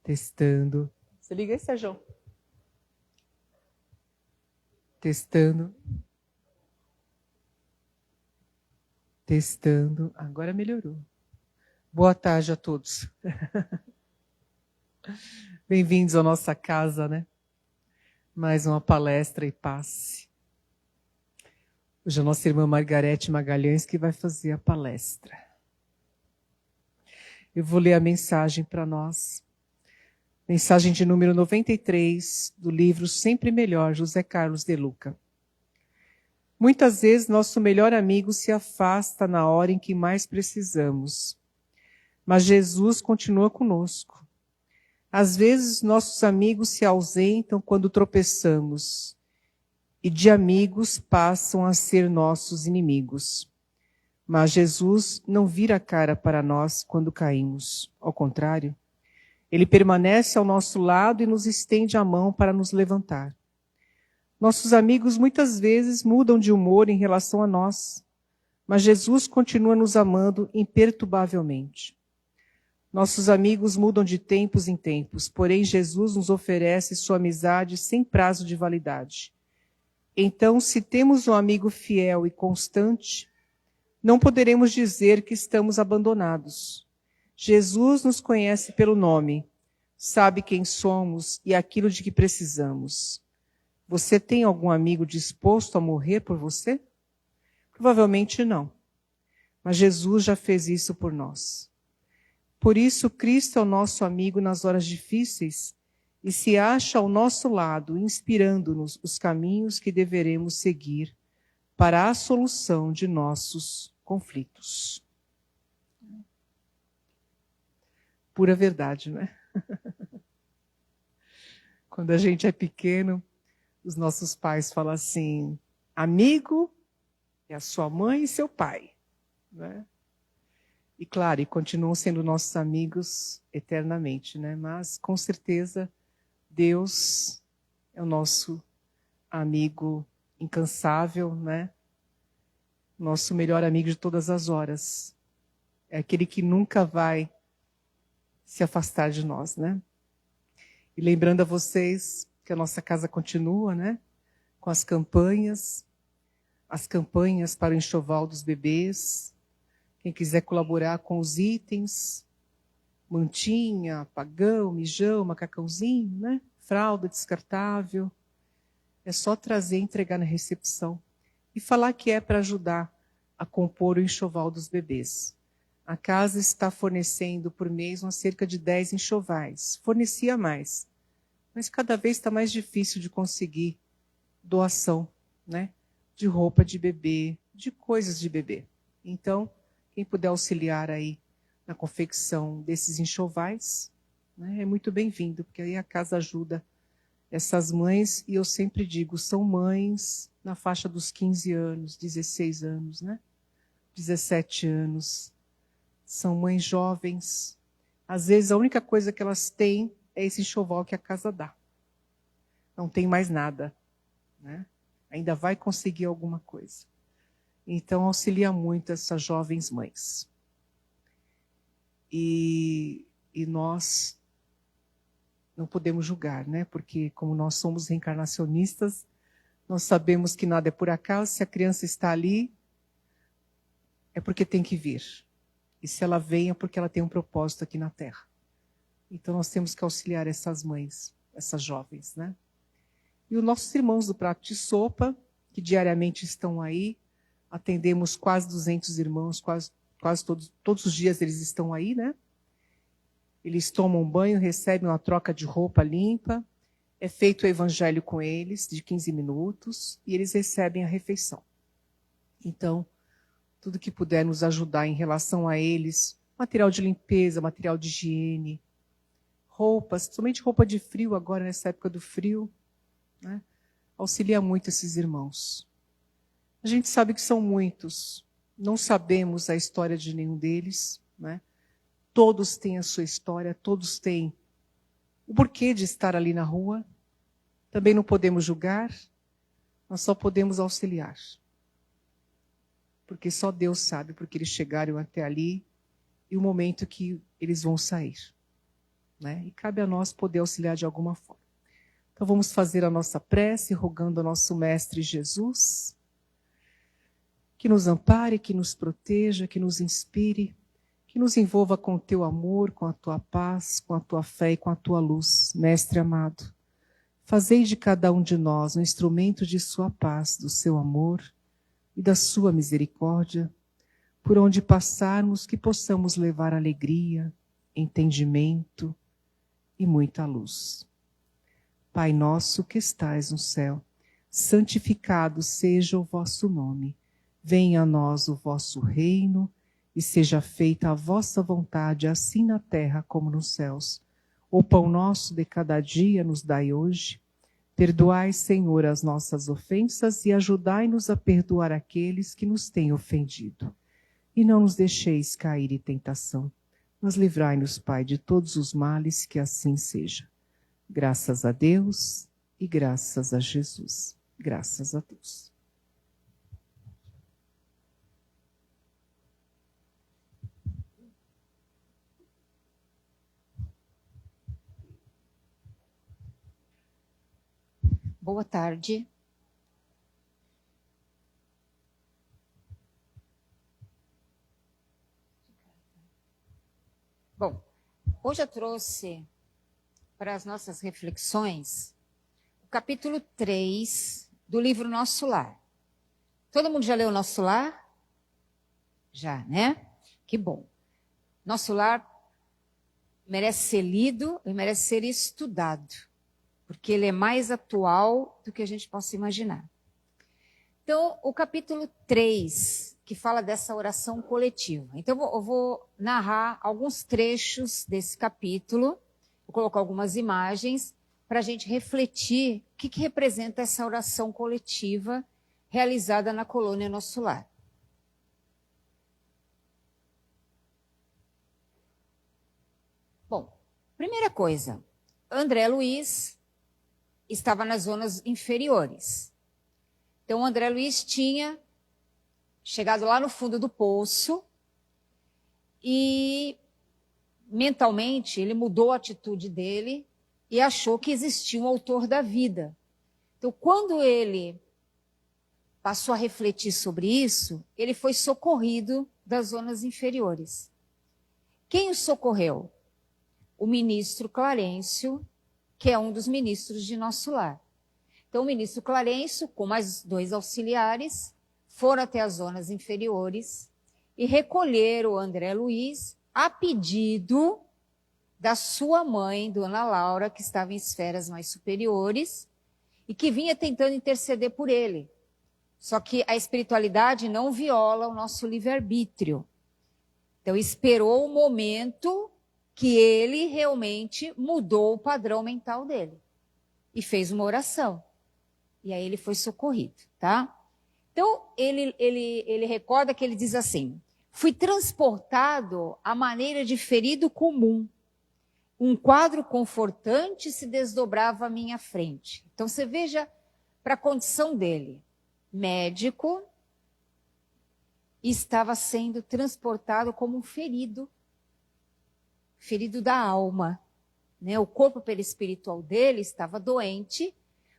Testando. Você liga aí, Sérgio? Testando. Testando. Agora melhorou. Boa tarde a todos. Bem-vindos à nossa casa, né? Mais uma palestra e passe. Hoje é a nossa irmã Margarete Magalhães que vai fazer a palestra. Eu vou ler a mensagem para nós. Mensagem de número 93 do livro Sempre Melhor, José Carlos de Luca. Muitas vezes nosso melhor amigo se afasta na hora em que mais precisamos. Mas Jesus continua conosco. Às vezes nossos amigos se ausentam quando tropeçamos. E de amigos passam a ser nossos inimigos. Mas Jesus não vira a cara para nós quando caímos. Ao contrário, Ele permanece ao nosso lado e nos estende a mão para nos levantar. Nossos amigos muitas vezes mudam de humor em relação a nós, mas Jesus continua nos amando imperturbavelmente. Nossos amigos mudam de tempos em tempos, porém Jesus nos oferece sua amizade sem prazo de validade. Então, se temos um amigo fiel e constante, não poderemos dizer que estamos abandonados. Jesus nos conhece pelo nome, sabe quem somos e aquilo de que precisamos. Você tem algum amigo disposto a morrer por você? Provavelmente não. Mas Jesus já fez isso por nós. Por isso, Cristo é o nosso amigo nas horas difíceis e se acha ao nosso lado, inspirando-nos os caminhos que deveremos seguir para a solução de nossos conflitos. Pura verdade, não é? Quando a gente é pequeno, os nossos pais falam assim, amigo é a sua mãe e seu pai, né? E claro, e continuam sendo nossos amigos eternamente, né? Mas com certeza Deus é o nosso amigo incansável, né? Nosso melhor amigo de todas as horas. É aquele que nunca vai se afastar de nós, né? E lembrando a vocês que a nossa casa continua, né? Com as campanhas para o enxoval dos bebês. Quem quiser colaborar com os itens, mantinha, pagão, mijão, macacãozinho, né? Fralda descartável. É só trazer e entregar na recepção. E falar que é para ajudar a compor o enxoval dos bebês. A casa está fornecendo por mês cerca de 10 enxovais. Fornecia mais. Mas cada vez está mais difícil de conseguir doação, né? De roupa de bebê, de coisas de bebê. Então, quem puder auxiliar aí na confecção desses enxovais, né, é muito bem-vindo, porque aí a casa ajuda essas mães, e eu sempre digo, são mães na faixa dos 15 anos, 16 anos, né? 17 anos. São mães jovens. Às vezes a única coisa que elas têm é esse enxoval que a casa dá. Não tem mais nada, né? Ainda vai conseguir alguma coisa. Então auxilia muito essas jovens mães. E nós não podemos julgar, né? Porque como nós somos reencarnacionistas, nós sabemos que nada é por acaso. Se a criança está ali, é porque tem que vir. E se ela vem, é porque ela tem um propósito aqui na Terra. Então nós temos que auxiliar essas mães, essas jovens, né? E os nossos irmãos do Prato de Sopa, que diariamente estão aí, atendemos quase 200 irmãos, quase todos os dias eles estão aí, né? Eles tomam banho, recebem uma troca de roupa limpa, é feito o evangelho com eles, de 15 minutos, e eles recebem a refeição. Então, tudo que puder nos ajudar em relação a eles, material de limpeza, material de higiene, roupas, somente roupa de frio agora, nessa época do frio, né? Auxilia muito esses irmãos. A gente sabe que são muitos, não sabemos a história de nenhum deles, né? Todos têm a sua história, todos têm o porquê de estar ali na rua. Também não podemos julgar, nós só podemos auxiliar. Porque só Deus sabe porque eles chegaram até ali e o momento que eles vão sair. né? E cabe a nós poder auxiliar de alguma forma. Então vamos fazer a nossa prece, rogando ao nosso Mestre Jesus, que nos ampare, que nos proteja, que nos inspire, que nos envolva com o teu amor, com a tua paz, com a tua fé e com a tua luz. Mestre amado, fazei de cada um de nós um instrumento de sua paz, do seu amor e da sua misericórdia, por onde passarmos, que possamos levar alegria, entendimento e muita luz. Pai nosso que estais no céu, santificado seja o vosso nome. Venha a nós o vosso reino e seja feita a vossa vontade, assim na terra como nos céus. O pão nosso de cada dia nos dai hoje. Perdoai, Senhor, as nossas ofensas e ajudai-nos a perdoar aqueles que nos têm ofendido. E não nos deixeis cair em tentação, mas livrai-nos, Pai, de todos os males, que assim seja. Graças a Deus e graças a Jesus. Graças a Deus. Boa tarde. Bom, hoje eu trouxe para as nossas reflexões o capítulo 3 do livro Nosso Lar. Todo mundo já leu Nosso Lar? Já, né? Que bom. Nosso Lar merece ser lido e merece ser estudado, porque ele é mais atual do que a gente possa imaginar. Então, o capítulo 3, que fala dessa oração coletiva. Então, eu vou narrar alguns trechos desse capítulo, vou colocar algumas imagens para a gente refletir o que representa essa oração coletiva realizada na colônia Nosso Lar. Bom, primeira coisa, André Luiz estava nas zonas inferiores. Então, o André Luiz tinha chegado lá no fundo do poço e, mentalmente, ele mudou a atitude dele e achou que existia um autor da vida. Então, quando ele passou a refletir sobre isso, ele foi socorrido das zonas inferiores. Quem o socorreu? O ministro Clarencio, que é um dos ministros de Nosso Lar. Então, o ministro Clarencio, com mais 2 auxiliares, foram até as zonas inferiores e recolheram o André Luiz a pedido da sua mãe, Dona Laura, que estava em esferas mais superiores e que vinha tentando interceder por ele. Só que a espiritualidade não viola o nosso livre-arbítrio. Então, esperou o momento que ele realmente mudou o padrão mental dele e fez uma oração. E aí ele foi socorrido, tá? Então, ele recorda que ele diz assim: fui transportado à maneira de ferido comum. Um quadro confortante se desdobrava à minha frente. Então, você veja para a condição dele. Médico, estava sendo transportado como um ferido da alma, né? O corpo perispiritual dele estava doente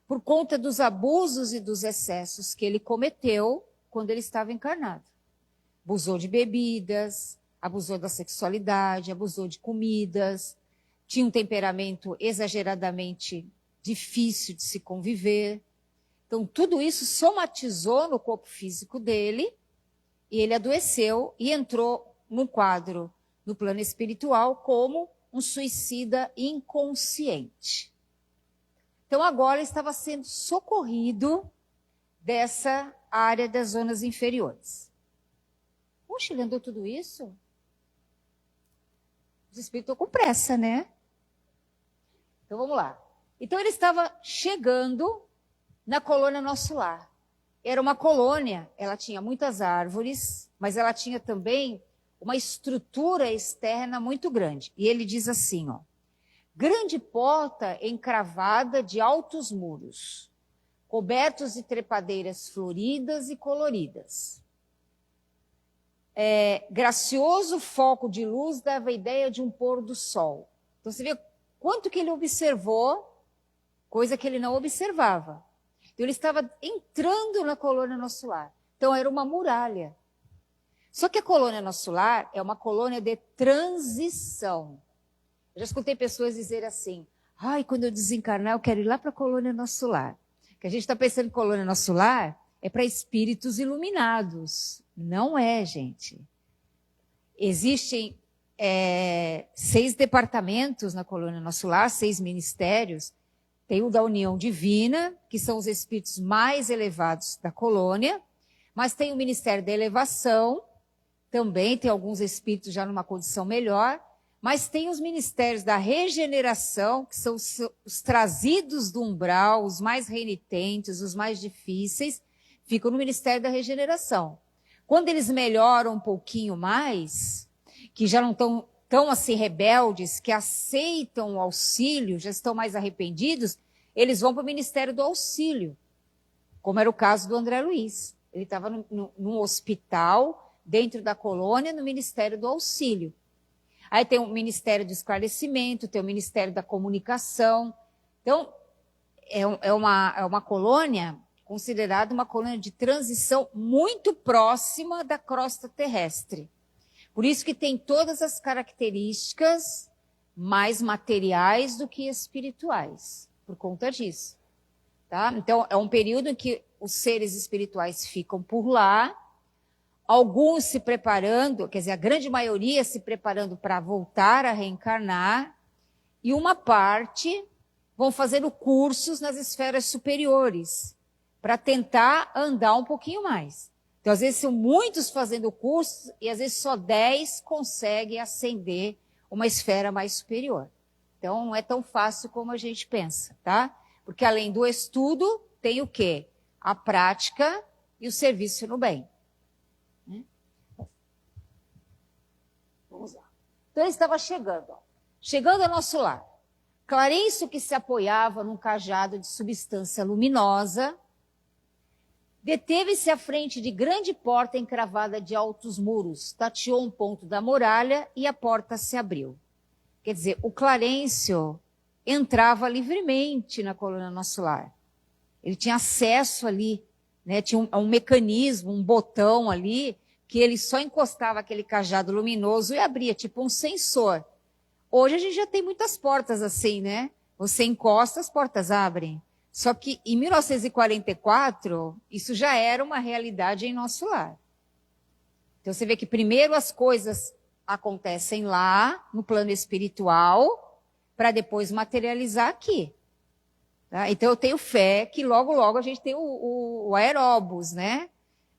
por conta dos abusos e dos excessos que ele cometeu quando ele estava encarnado. Abusou de bebidas, abusou da sexualidade, abusou de comidas, tinha um temperamento exageradamente difícil de se conviver. Então, tudo isso somatizou no corpo físico dele e ele adoeceu e entrou num quadro no plano espiritual como um suicida inconsciente. Então, agora ele estava sendo socorrido dessa área das zonas inferiores. Puxa, ele andou tudo isso? Os espíritos estão com pressa, né? Então, vamos lá. Então, ele estava chegando na colônia Nosso Lar. Era uma colônia, ela tinha muitas árvores, mas ela tinha também uma estrutura externa muito grande. E ele diz assim, ó: grande porta encravada de altos muros, cobertos de trepadeiras floridas e coloridas. Gracioso foco de luz dava a ideia de um pôr do sol. Então você vê quanto que ele observou, coisa que ele não observava. Então ele estava entrando na colônia nosso lar. Então era uma muralha. Só que a colônia nosso lar é uma colônia de transição. Eu já escutei pessoas dizerem assim, ai, quando eu desencarnar eu quero ir lá para a colônia nosso lar. Que a gente está pensando em colônia nosso lar é para espíritos iluminados. Não é, gente. Existem 6 departamentos na colônia nosso lar, 6 ministérios. Tem o da União Divina, que são os espíritos mais elevados da colônia, mas tem o Ministério da Elevação, também tem alguns espíritos já numa condição melhor, mas tem os ministérios da regeneração, que são os trazidos do umbral, os mais renitentes, os mais difíceis, ficam no Ministério da Regeneração. Quando eles melhoram um pouquinho mais, que já não estão tão assim rebeldes, que aceitam o auxílio, já estão mais arrependidos, eles vão para o Ministério do Auxílio, como era o caso do André Luiz. Ele estava num hospital, dentro da colônia, no Ministério do Auxílio. Aí tem o Ministério do Esclarecimento, tem o Ministério da Comunicação. Então, é uma colônia considerada uma colônia de transição muito próxima da crosta terrestre. Por isso que tem todas as características mais materiais do que espirituais, por conta disso. Tá? Então, é um período em que os seres espirituais ficam por lá, alguns se preparando, quer dizer, a grande maioria se preparando para voltar a reencarnar, e uma parte vão fazendo cursos nas esferas superiores, para tentar andar um pouquinho mais. Então, às vezes, são muitos fazendo cursos, e às vezes só 10 conseguem ascender uma esfera mais superior. Então, não é tão fácil como a gente pensa, tá? Porque além do estudo, tem o quê? A prática e o serviço no bem. Vamos lá. Então ele estava chegando, ó. Chegando ao nosso lar. Clarencio, que se apoiava num cajado de substância luminosa, deteve-se à frente de grande porta encravada de altos muros, tateou um ponto da muralha e a porta se abriu. Quer dizer, o Clarencio entrava livremente na colônia nosso lar. Ele tinha acesso ali, né? Tinha um mecanismo, um botão ali, que ele só encostava aquele cajado luminoso e abria, tipo um sensor. Hoje a gente já tem muitas portas assim, né? Você encosta, as portas abrem. Só que em 1944, isso já era uma realidade em nosso lar. Então você vê que primeiro as coisas acontecem lá, no plano espiritual, para depois materializar aqui. Tá? Então eu tenho fé que logo, logo a gente tem o aeróbus, né?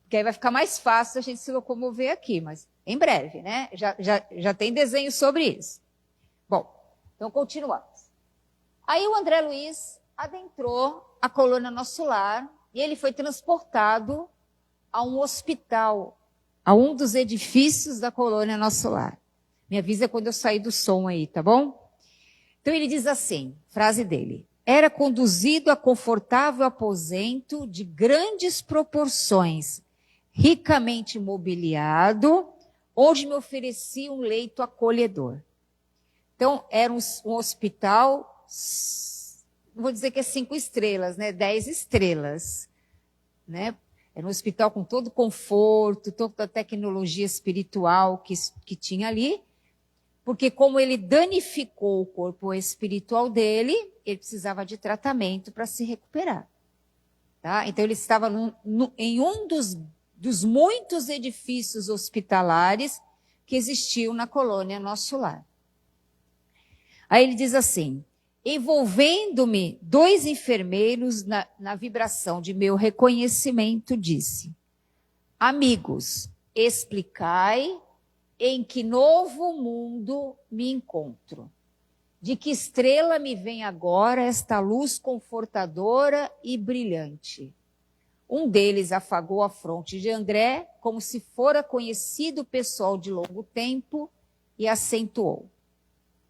Porque aí vai ficar mais fácil a gente se locomover aqui, mas em breve, né? Já tem desenho sobre isso. Bom, então continuamos. Aí o André Luiz adentrou a colônia nosso lar e ele foi transportado a um hospital, a um dos edifícios da colônia nosso lar. Me avisa quando eu sair do som aí, tá bom? Então ele diz assim, frase dele: era conduzido a confortável aposento de grandes proporções, ricamente mobiliado, onde me oferecia um leito acolhedor. Então, era um hospital, não vou dizer que é 5 estrelas, né? 10 estrelas, né? Era um hospital com todo o conforto, toda a tecnologia espiritual que tinha ali, porque como ele danificou o corpo espiritual dele, ele precisava de tratamento para se recuperar. Tá? Então, ele estava em um dos muitos edifícios hospitalares que existiam na colônia Nosso Lar. Aí ele diz assim: envolvendo-me 2 enfermeiros na vibração de meu reconhecimento, disse: amigos, explicai em que novo mundo me encontro. De que estrela me vem agora esta luz confortadora e brilhante? Um deles afagou a fronte de André, como se fora conhecido pessoal de longo tempo, e acentuou.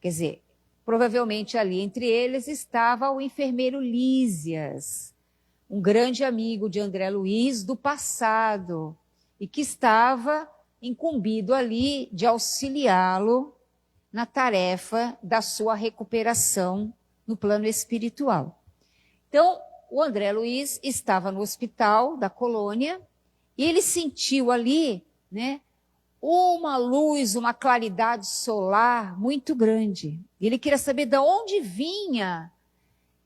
Quer dizer, provavelmente ali entre eles estava o enfermeiro Lísias, um grande amigo de André Luiz do passado, e que estava incumbido ali de auxiliá-lo na tarefa da sua recuperação no plano espiritual. Então, o André Luiz estava no hospital da colônia e ele sentiu ali, né, uma luz, uma claridade solar muito grande. Ele queria saber de onde vinha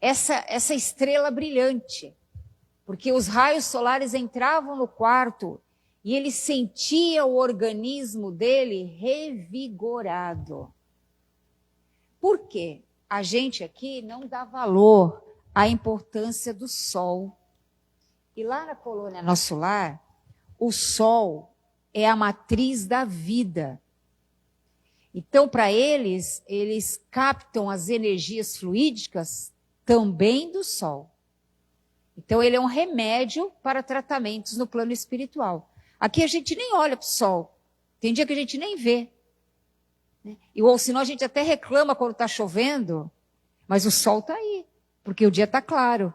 essa estrela brilhante, porque os raios solares entravam no quarto e ele sentia o organismo dele revigorado. Por quê? A gente aqui não dá valor à importância do sol. E lá na colônia Nosso Lar, o sol é a matriz da vida. Então, para eles captam as energias fluídicas também do sol. Então, ele é um remédio para tratamentos no plano espiritual. Aqui a gente nem olha para o sol. Tem dia que a gente nem vê. Né? Ou senão a gente até reclama quando está chovendo, mas o sol está aí, porque o dia está claro.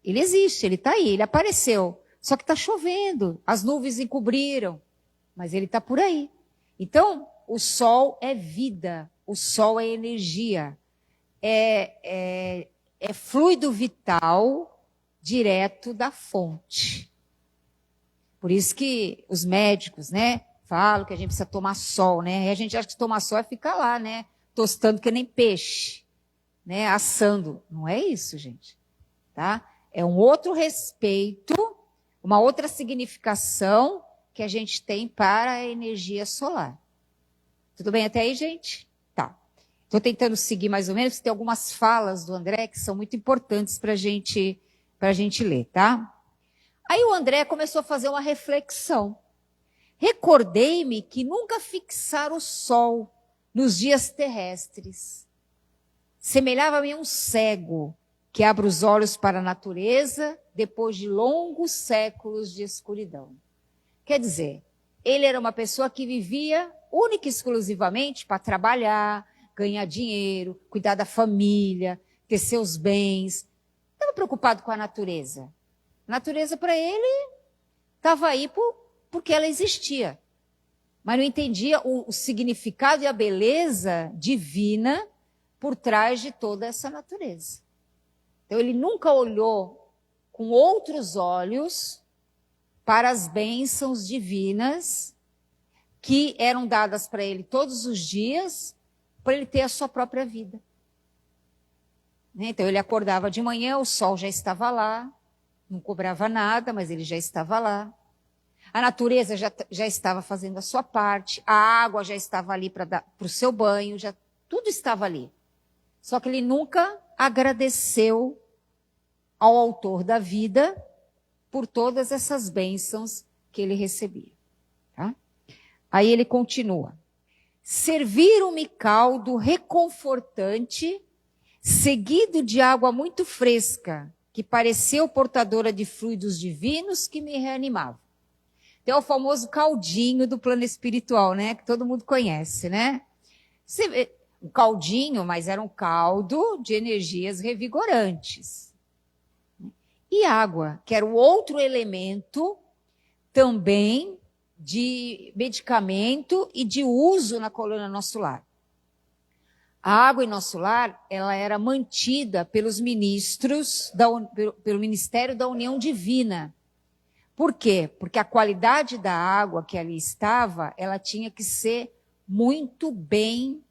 Ele existe, ele está aí, ele apareceu. Só que está chovendo, as nuvens encobriram, mas ele está por aí. Então, o sol é vida, o sol é energia, é fluido vital direto da fonte. Por isso que os médicos, né, falam que a gente precisa tomar sol, né? E a gente acha que tomar sol é ficar lá, né, tostando que nem peixe, né, assando. Não é isso, gente, tá? É um outro respeito, uma outra significação que a gente tem para a energia solar. Tudo bem até aí, gente? Tá. Estou tentando seguir mais ou menos, tem algumas falas do André que são muito importantes para a gente ler, tá? Aí o André começou a fazer uma reflexão. Recordei-me que nunca fixara o sol nos dias terrestres. Semelhava-me a um cego que abre os olhos para a natureza depois de longos séculos de escuridão. Quer dizer, ele era uma pessoa que vivia única e exclusivamente para trabalhar, ganhar dinheiro, cuidar da família, ter seus bens. Não estava preocupado com a natureza. A natureza para ele estava aí porque ela existia. Mas não entendia o significado e a beleza divina por trás de toda essa natureza. Então ele nunca olhou com outros olhos para as bênçãos divinas que eram dadas para ele todos os dias, para ele ter a sua própria vida. Então ele acordava de manhã, o sol já estava lá, não cobrava nada, mas ele já estava lá. A natureza já estava fazendo a sua parte, a água já estava ali para o seu banho, tudo estava ali. Só que ele nunca agradeceu ao autor da vida por todas essas bênçãos que ele recebia. Tá? Aí ele continua. Serviram-me caldo reconfortante, seguido de água muito fresca, que pareceu portadora de fluidos divinos que me reanimava. Tem o famoso caldinho do plano espiritual, né? Que todo mundo conhece, né? Você vê, um caldinho, mas era um caldo de energias revigorantes. E água, que era o outro elemento também de medicamento e de uso na colônia Nosso Lar. A água em Nosso Lar, ela era mantida pelos ministros, pelo Ministério da União Divina. Por quê? Porque a qualidade da água que ali estava, ela tinha que ser muito bem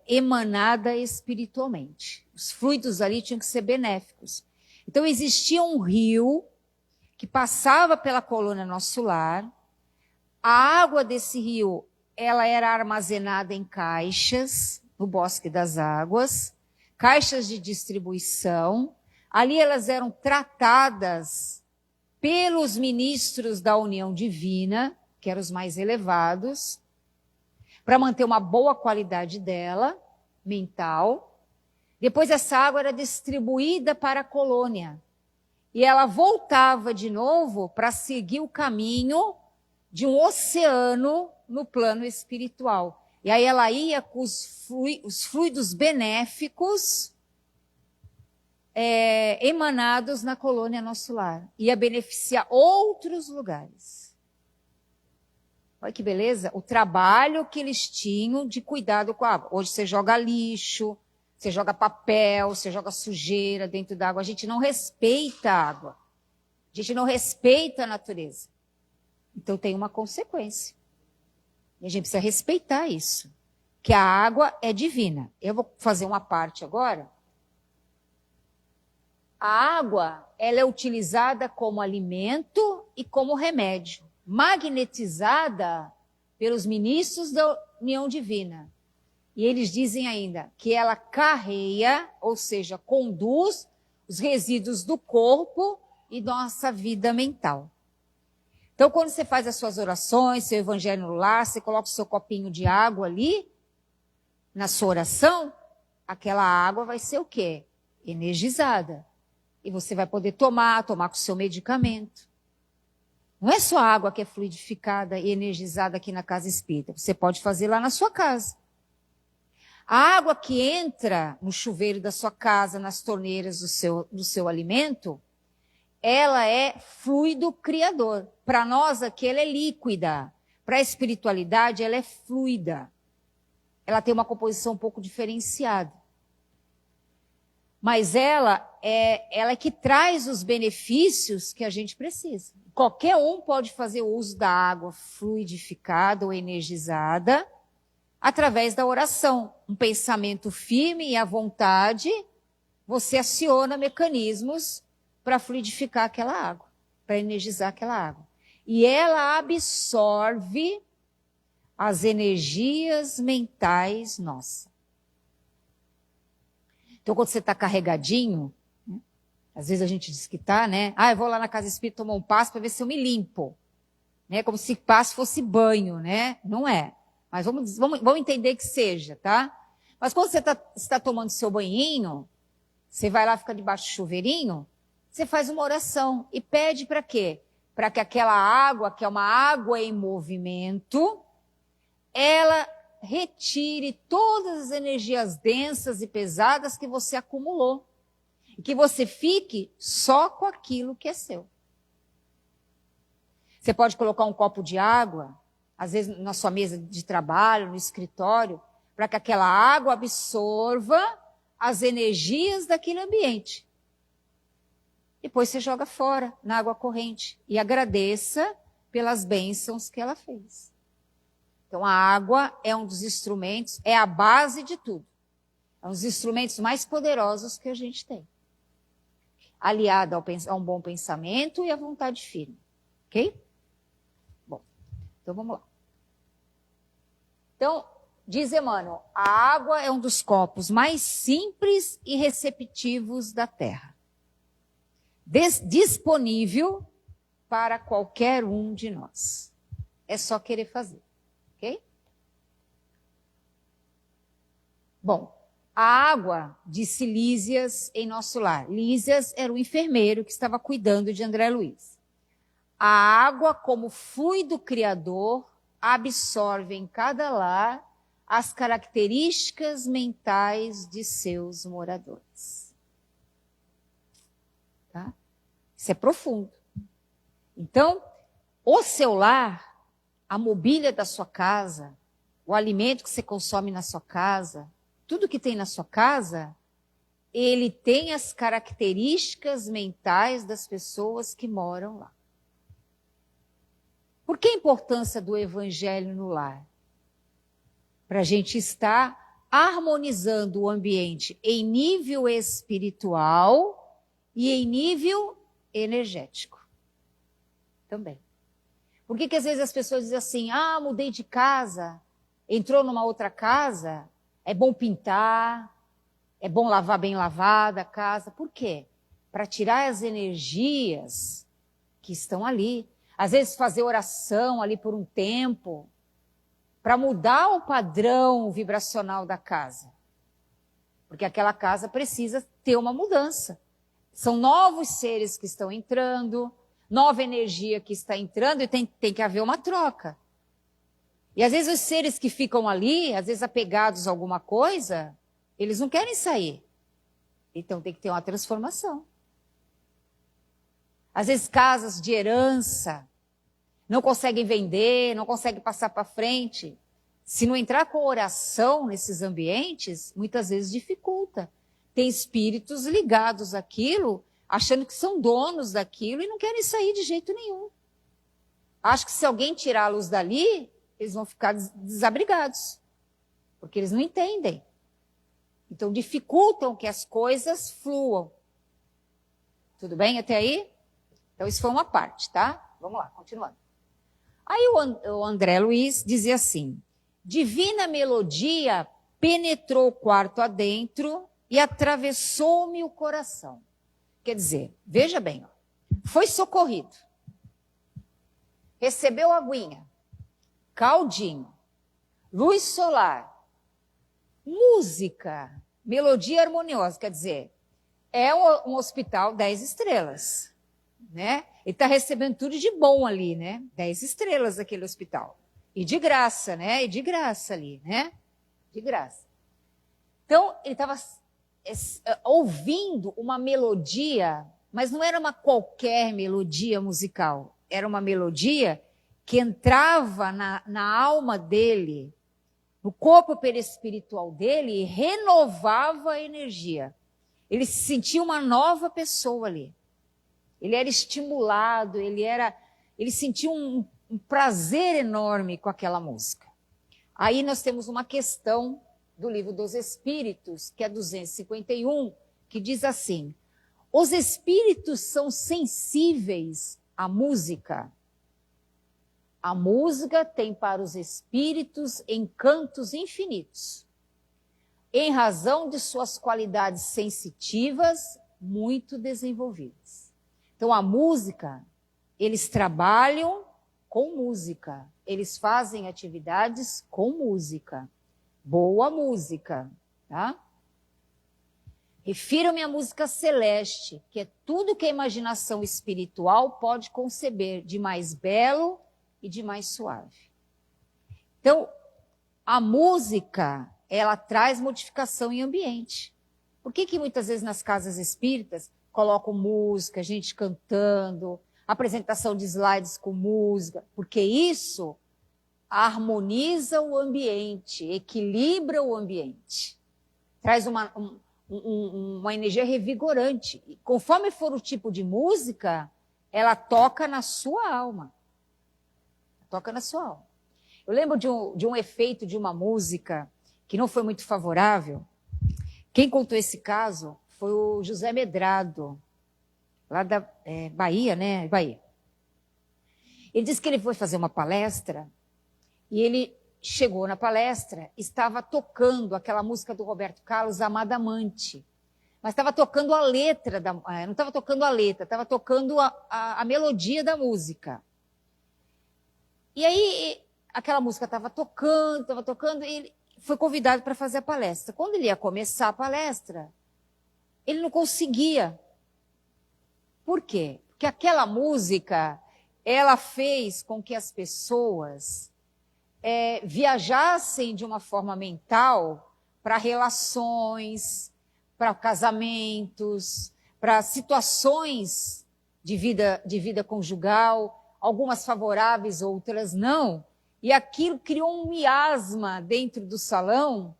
emanada espiritualmente. Os fluidos ali tinham que ser benéficos. Então existia um rio que passava pela colônia Nosso Lar. A água desse rio, ela era armazenada em caixas, no Bosque das Águas, caixas de distribuição. Ali elas eram tratadas pelos ministros da União Divina, que eram os mais elevados, para manter uma boa qualidade dela, mental. Depois essa água era distribuída para a colônia. E ela voltava de novo para seguir o caminho de um oceano no plano espiritual. E aí ela ia com os fluidos benéficos emanados na colônia Nosso Lar. Ia beneficiar outros lugares. Olha que beleza, o trabalho que eles tinham de cuidado com a água. Hoje você joga lixo, você joga papel, você joga sujeira dentro da água. A gente não respeita a água. A gente não respeita a natureza. Então tem uma consequência. E a gente precisa respeitar isso. Que a água é divina. Eu vou fazer uma parte agora. A água, ela é utilizada como alimento e como remédio, magnetizada pelos ministros da união divina. E eles dizem ainda que ela carreia, ou seja, conduz os resíduos do corpo e nossa vida mental. Então, quando você faz as suas orações, seu evangelho no lar, você coloca o seu copinho de água ali, na sua oração, aquela água vai ser o quê? Energizada. E você vai poder tomar com o seu medicamento. Não é só a água que é fluidificada e energizada aqui na casa espírita. Você pode fazer lá na sua casa. A água que entra no chuveiro da sua casa, nas torneiras do seu alimento, ela é fluido criador. Para nós aqui ela é líquida. Para a espiritualidade ela é fluida. Ela tem uma composição um pouco diferenciada. Mas ela é que traz os benefícios que a gente precisa. Qualquer um pode fazer uso da água fluidificada ou energizada através da oração. Um pensamento firme e à vontade, você aciona mecanismos para fluidificar aquela água, para energizar aquela água. E ela absorve as energias mentais nossas. Então, quando você está carregadinho, às vezes a gente diz que está, né? Ah, eu vou lá na casa espírita tomar um passo para ver se eu me limpo. Né? Como se passo fosse banho, né? Não é. Mas vamos entender que seja, tá? Mas quando você está tomando seu banhinho, você vai lá, fica debaixo do chuveirinho, você faz uma oração e pede para quê? Para que aquela água, que é uma água em movimento, ela retire todas as energias densas e pesadas que você acumulou. E que você fique só com aquilo que é seu. Você pode colocar um copo de água, às vezes na sua mesa de trabalho, no escritório, para que aquela água absorva as energias daquele ambiente. Depois você joga fora, na água corrente, e agradeça pelas bênçãos que ela fez. Então, a água é um dos instrumentos, é a base de tudo. É um dos instrumentos mais poderosos que a gente tem. Aliada a um bom pensamento e à vontade firme. Ok? Bom, então vamos lá. Então, diz Emmanuel, a água é um dos corpos mais simples e receptivos da Terra. Disponível para qualquer um de nós. É só querer fazer. Ok? Bom, a água, disse Lísias em nosso lar. Lísias era o enfermeiro que estava cuidando de André Luiz. A água, como fluido criador, absorve em cada lar as características mentais de seus moradores. Tá? Isso é profundo. Então, o seu lar, a mobília da sua casa, o alimento que você consome na sua casa, tudo que tem na sua casa, ele tem as características mentais das pessoas que moram lá. Por que a importância do evangelho no lar? Para a gente estar harmonizando o ambiente em nível espiritual e em nível energético também. Por que às vezes as pessoas dizem assim, mudei de casa, entrou numa outra casa, é bom pintar, é bom lavar bem lavada a casa. Por quê? Para tirar as energias que estão ali. Às vezes fazer oração ali por um tempo, para mudar o padrão vibracional da casa. Porque aquela casa precisa ter uma mudança. São novos seres que estão entrando, nova energia que está entrando e tem que haver uma troca. E às vezes os seres que ficam ali, às vezes apegados a alguma coisa, eles não querem sair. Então tem que ter uma transformação. Às vezes casas de herança, não conseguem vender, não conseguem passar para frente. Se não entrar com oração nesses ambientes, muitas vezes dificulta. Tem espíritos ligados àquilo, achando que são donos daquilo e não querem sair de jeito nenhum. Acho que se alguém tirar a luz dali, eles vão ficar desabrigados, porque eles não entendem. Então, dificultam que as coisas fluam. Tudo bem até aí? Então, isso foi uma parte, tá? Vamos lá, continuando. Aí o André Luiz dizia assim: divina melodia penetrou o quarto adentro e atravessou-me o coração. Quer dizer, veja bem, ó, foi socorrido, recebeu aguinha, caldinho, luz solar, música, melodia harmoniosa, quer dizer, é um hospital 10 estrelas, né? Ele está recebendo tudo de bom ali, né? 10 estrelas aquele hospital. E de graça, né? E de graça ali, né? De graça. Então, ele estava ouvindo uma melodia, mas não era uma qualquer melodia musical. Era uma melodia que entrava na alma dele, no corpo perispiritual dele, e renovava a energia. Ele se sentia uma nova pessoa ali. Ele era estimulado, ele sentia um prazer enorme com aquela música. Aí nós temos uma questão do Livro dos Espíritos, que é 251, que diz assim: os espíritos são sensíveis à música. A música tem para os espíritos encantos infinitos, em razão de suas qualidades sensitivas muito desenvolvidas. Então, a música, eles trabalham com música, eles fazem atividades com música, boa música, tá? Refiro-me à música celeste, que é tudo que a imaginação espiritual pode conceber de mais belo e de mais suave. Então, a música, ela traz modificação em ambiente. Por que muitas vezes nas casas espíritas colocam música, gente cantando, apresentação de slides com música? Porque isso harmoniza o ambiente, equilibra o ambiente, traz uma energia revigorante. E conforme for o tipo de música, ela toca na sua alma. Toca na sua alma. Eu lembro de um efeito de uma música que não foi muito favorável. Quem contou esse caso foi o José Medrado, lá da Bahia, né? Bahia. Ele disse que ele foi fazer uma palestra e ele chegou na palestra, estava tocando aquela música do Roberto Carlos, Amada Amante. Mas estava tocando a letra, não estava tocando a letra, estava tocando a melodia da música. E aí, aquela música estava tocando, e ele foi convidado para fazer a palestra. Quando ele ia começar a palestra, ele não conseguia. Por quê? Porque aquela música, ela fez com que as pessoas viajassem de uma forma mental para relações, para casamentos, para situações de vida conjugal, algumas favoráveis, outras não. E aquilo criou um miasma dentro do salão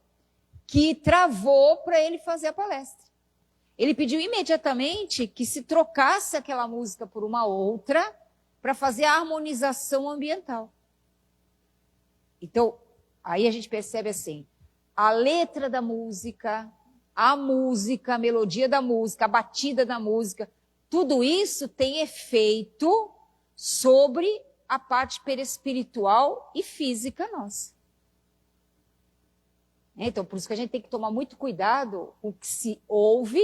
que travou para ele fazer a palestra. Ele pediu imediatamente que se trocasse aquela música por uma outra para fazer a harmonização ambiental. Então, aí a gente percebe assim, a letra da música, a melodia da música, a batida da música, tudo isso tem efeito sobre a parte perispiritual e física nossa. Então, por isso que a gente tem que tomar muito cuidado com o que se ouve,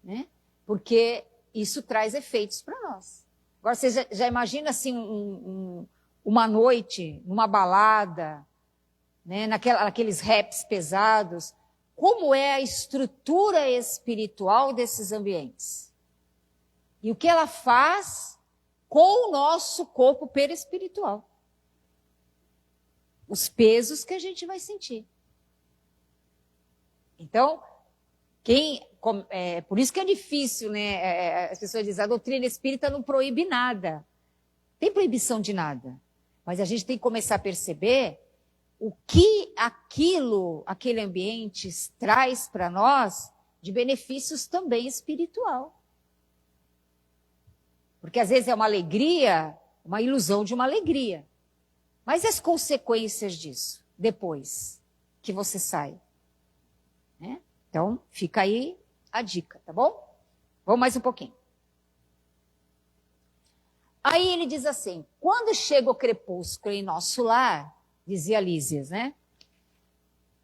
né? Porque isso traz efeitos para nós. Agora, você já imagina assim, uma noite, numa balada, né? Naqueles raps pesados, como é a estrutura espiritual desses ambientes? E o que ela faz com o nosso corpo perispiritual. Os pesos que a gente vai sentir. Então, por isso que é difícil, né? As pessoas dizem, a doutrina espírita não proíbe nada. tem proibição de nada. Mas a gente tem que começar a perceber o que aquele ambiente traz para nós de benefícios também espiritual. Porque às vezes é uma alegria, uma ilusão de uma alegria. Mas e as consequências disso, depois que você sai? Né? Então, fica aí a dica, tá bom? Vamos mais um pouquinho. Aí ele diz assim, quando chega o crepúsculo em nosso lar, dizia Lísias, né?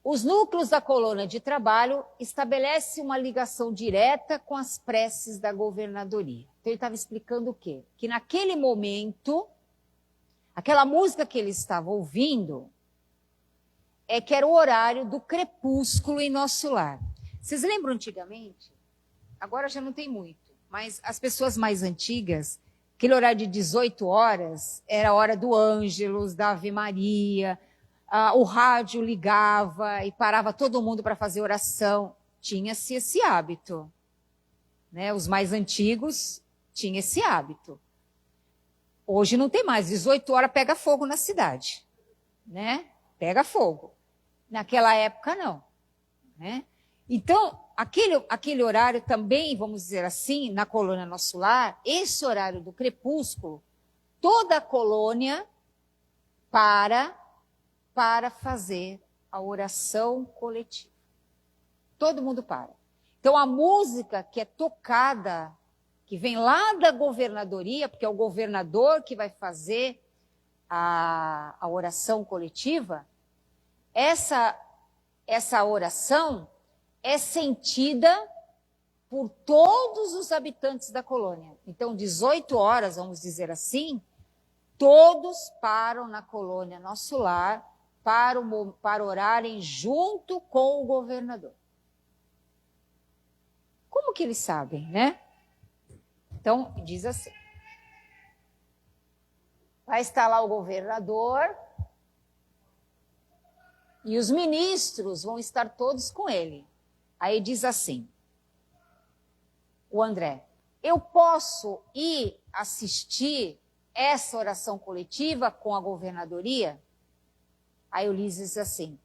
Os núcleos da colônia de trabalho estabelecem uma ligação direta com as preces da governadoria. Então ele estava explicando o quê? Que naquele momento, aquela música que ele estava ouvindo, que era o horário do crepúsculo em nosso lar. Vocês lembram antigamente? Agora já não tem muito, mas as pessoas mais antigas, aquele horário de 18 horas, era a hora do Ângelus, da Ave Maria, o rádio ligava e parava todo mundo para fazer oração. Tinha-se esse hábito. Né? Os mais antigos tinham esse hábito. Hoje não tem mais, 18 horas pega fogo na cidade. Né? Pega fogo. Naquela época, não. Né? Então, aquele horário também, vamos dizer assim, na colônia Nosso Lar, esse horário do crepúsculo, toda a colônia para fazer a oração coletiva. Todo mundo para. Então, a música que é tocada, que vem lá da governadoria, porque é o governador que vai fazer a oração coletiva, essa oração é sentida por todos os habitantes da colônia. Então, 18 horas, vamos dizer assim, todos param na colônia Nosso Lar para orarem junto com o governador. Como que eles sabem, né? Então, diz assim. Vai estar lá o governador e os ministros vão estar todos com ele. Aí diz assim, o André, eu posso ir assistir essa oração coletiva com a governadoria? Aí o Ulisses diz assim,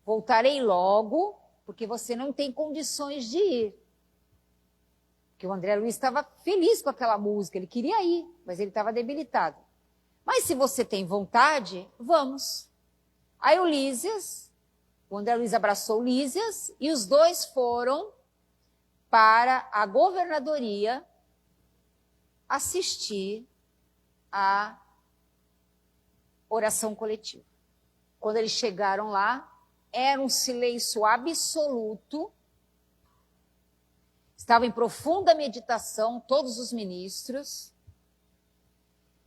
voltarei logo, porque você não tem condições de ir. Porque o André Luiz estava feliz com aquela música, ele queria ir, mas ele estava debilitado. Mas se você tem vontade, vamos. Aí o André Luiz abraçou o Lísias e os dois foram para a governadoria assistir a oração coletiva. Quando eles chegaram lá, era um silêncio absoluto. Estavam em profunda meditação, todos os ministros.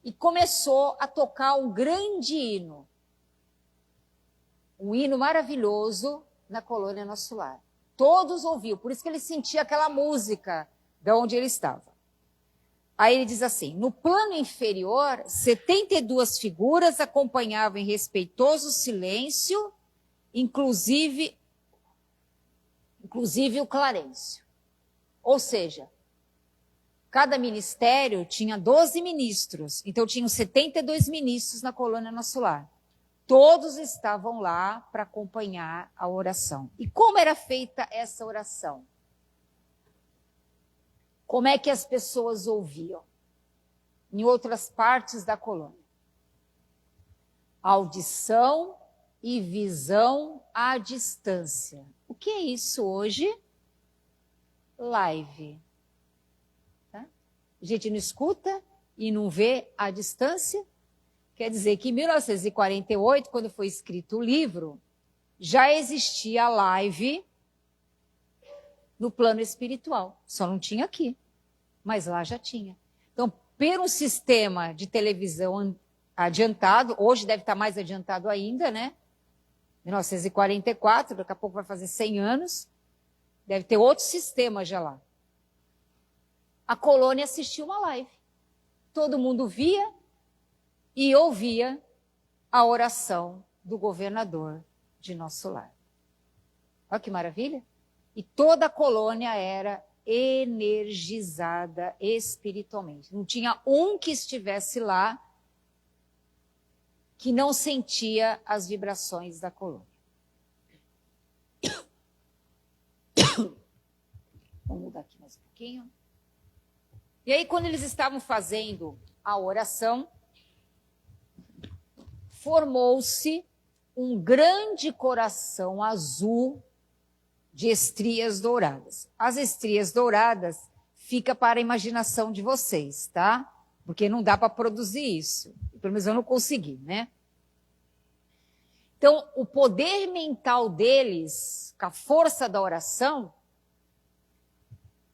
E começou a tocar um grande hino. Um hino maravilhoso na colônia Nosso Lar. Todos ouviam, por isso que ele sentia aquela música de onde ele estava. Aí ele diz assim, no plano inferior, 72 figuras acompanhavam em respeitoso silêncio, inclusive o Clarencio. Ou seja, cada ministério tinha 12 ministros, então tinham 72 ministros na colônia Nosso Lar. Todos estavam lá para acompanhar a oração. E como era feita essa oração? Como é que as pessoas ouviam? Em outras partes da colônia. Audição e visão à distância. O que é isso hoje? Live. Tá? A gente não escuta e não vê à distância. Quer dizer que em 1948, quando foi escrito o livro, já existia live no plano espiritual. Só não tinha aqui, mas lá já tinha. Então, por um sistema de televisão adiantado, hoje deve estar mais adiantado ainda, né? 1944, daqui a pouco vai fazer 100 anos, deve ter outro sistema já lá. A colônia assistiu uma live. Todo mundo via e ouvia a oração do governador de Nosso Lar. Olha que maravilha! E toda a colônia era energizada espiritualmente. Não tinha um que estivesse lá que não sentia as vibrações da colônia. Vamos mudar aqui mais um pouquinho. E aí, quando eles estavam fazendo a oração, formou-se um grande coração azul de estrias douradas. As estrias douradas fica para a imaginação de vocês, tá? Porque não dá para produzir isso. Pelo menos eu não consegui, né? Então, o poder mental deles, com a força da oração,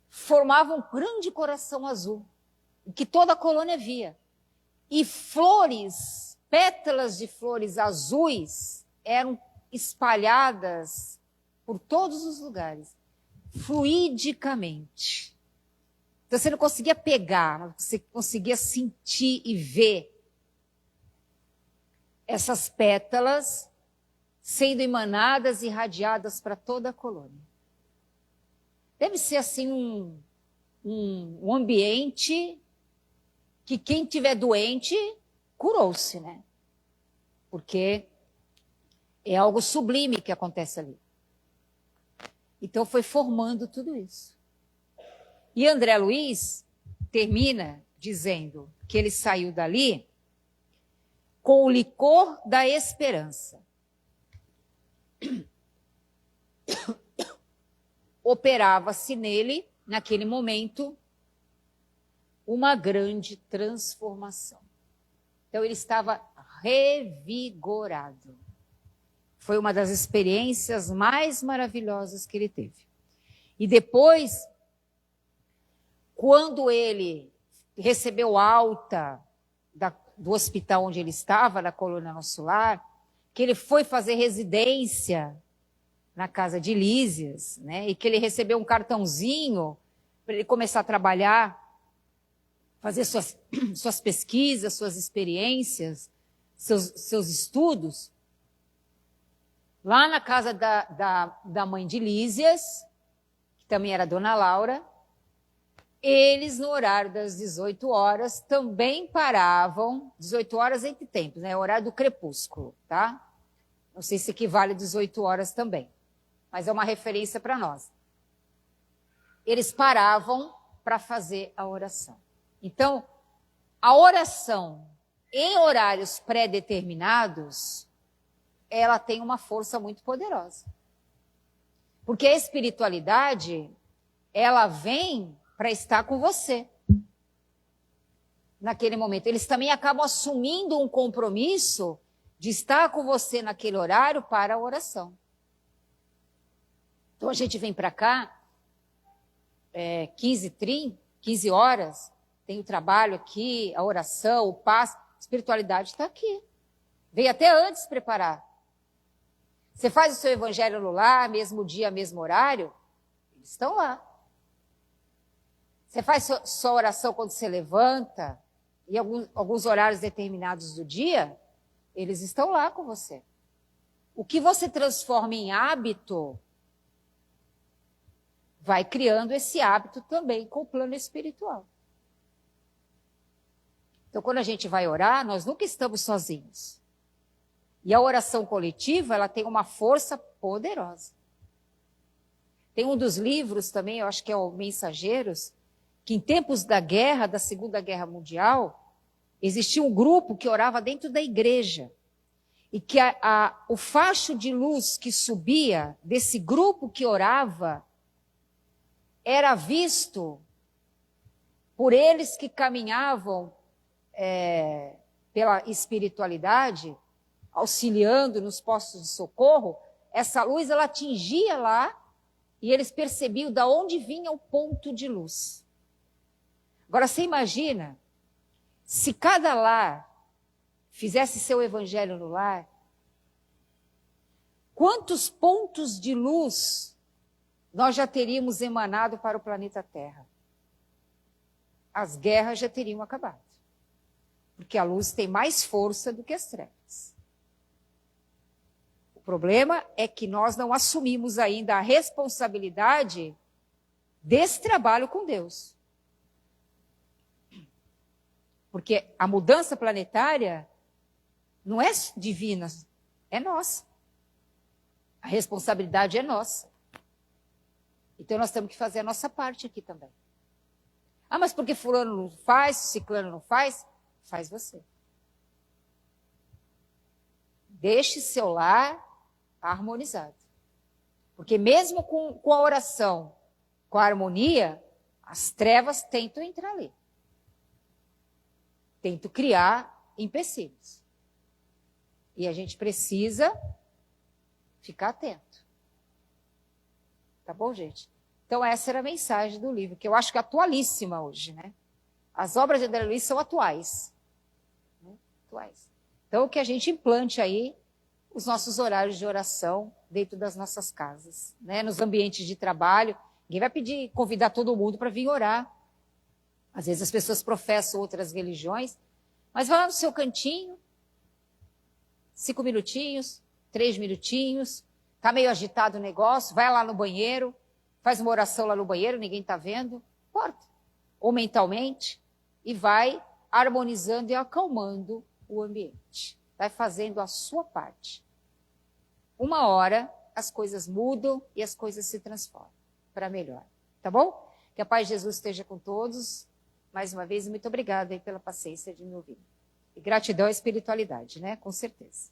formava um grande coração azul, que toda a colônia via. E flores, pétalas de flores azuis, eram espalhadas por todos os lugares, fluidicamente. Então, você não conseguia pegar, você conseguia sentir e ver essas pétalas sendo emanadas e irradiadas para toda a colônia. Deve ser assim um ambiente que quem tiver doente curou-se, né? Porque é algo sublime que acontece ali. Então foi formando tudo isso. E André Luiz termina dizendo que ele saiu dali com o licor da esperança. Operava-se nele, naquele momento, uma grande transformação. Então ele estava revigorado. Foi uma das experiências mais maravilhosas que ele teve. E depois, quando ele recebeu alta do hospital onde ele estava, da Colônia Nosso Lar, que ele foi fazer residência na casa de Lísias, né? E que ele recebeu um cartãozinho para ele começar a trabalhar, fazer suas pesquisas, suas experiências, seus estudos. Lá na casa da mãe de Lísias, que também era Dona Laura, eles, no horário das 18 horas, também paravam, 18 horas entre tempos, né? Horário do crepúsculo, tá? Não sei se equivale a 18 horas também, mas é uma referência para nós. Eles paravam para fazer a oração. Então, a oração em horários pré-determinados, ela tem uma força muito poderosa. Porque a espiritualidade, ela vem para estar com você naquele momento. Eles também acabam assumindo um compromisso de estar com você naquele horário para a oração. Então a gente vem para cá, 15 horas, tem o trabalho aqui, a oração, o passo, a espiritualidade está aqui. Veio até antes preparar. Você faz o seu evangelho no lar, mesmo dia, mesmo horário, eles estão lá. Você faz sua oração quando você levanta, e alguns horários determinados do dia, eles estão lá com você. O que você transforma em hábito, vai criando esse hábito também com o plano espiritual. Então, quando a gente vai orar, nós nunca estamos sozinhos. E a oração coletiva, ela tem uma força poderosa. Tem um dos livros também, eu acho que é o Mensageiros, que em tempos da guerra, da Segunda Guerra Mundial, existia um grupo que orava dentro da igreja. E que o facho de luz que subia desse grupo que orava era visto por eles que caminhavam pela espiritualidade, auxiliando nos postos de socorro. Essa luz, ela atingia lá e eles percebiam de onde vinha o ponto de luz. Agora, você imagina, se cada lar fizesse seu evangelho no lar, quantos pontos de luz nós já teríamos emanado para o planeta Terra? As guerras já teriam acabado. Porque a luz tem mais força do que as trevas. O problema é que nós não assumimos ainda a responsabilidade desse trabalho com Deus. Porque a mudança planetária, Não é divina, é nossa. A responsabilidade é nossa. Então nós temos que fazer a nossa parte aqui também. Ah, mas porque fulano não faz, ciclano não faz? Faz você. Deixe seu lar harmonizado. Porque mesmo com a oração, com a harmonia, as trevas tentam entrar ali. Tentam criar empecilhos. E a gente precisa ficar atento. Tá bom, gente? Então, essa era a mensagem do livro, que eu acho que é atualíssima hoje, né? As obras de André Luiz são atuais. Né? Atuais. Então, que a gente implante aí os nossos horários de oração dentro das nossas casas, né? Nos ambientes de trabalho. Ninguém vai convidar todo mundo para vir orar. Às vezes as pessoas professam outras religiões, mas vai lá no seu cantinho, 5 minutinhos, 3 minutinhos, está meio agitado o negócio, vai lá no banheiro, faz uma oração lá no banheiro, ninguém está vendo, importa. Ou mentalmente, e vai harmonizando e acalmando o ambiente. Vai fazendo a sua parte. Uma hora, as coisas mudam e as coisas se transformam para melhor. Tá bom? Que a paz de Jesus esteja com todos. Mais uma vez, muito obrigada aí pela paciência de me ouvir. E gratidão à espiritualidade, né? Com certeza.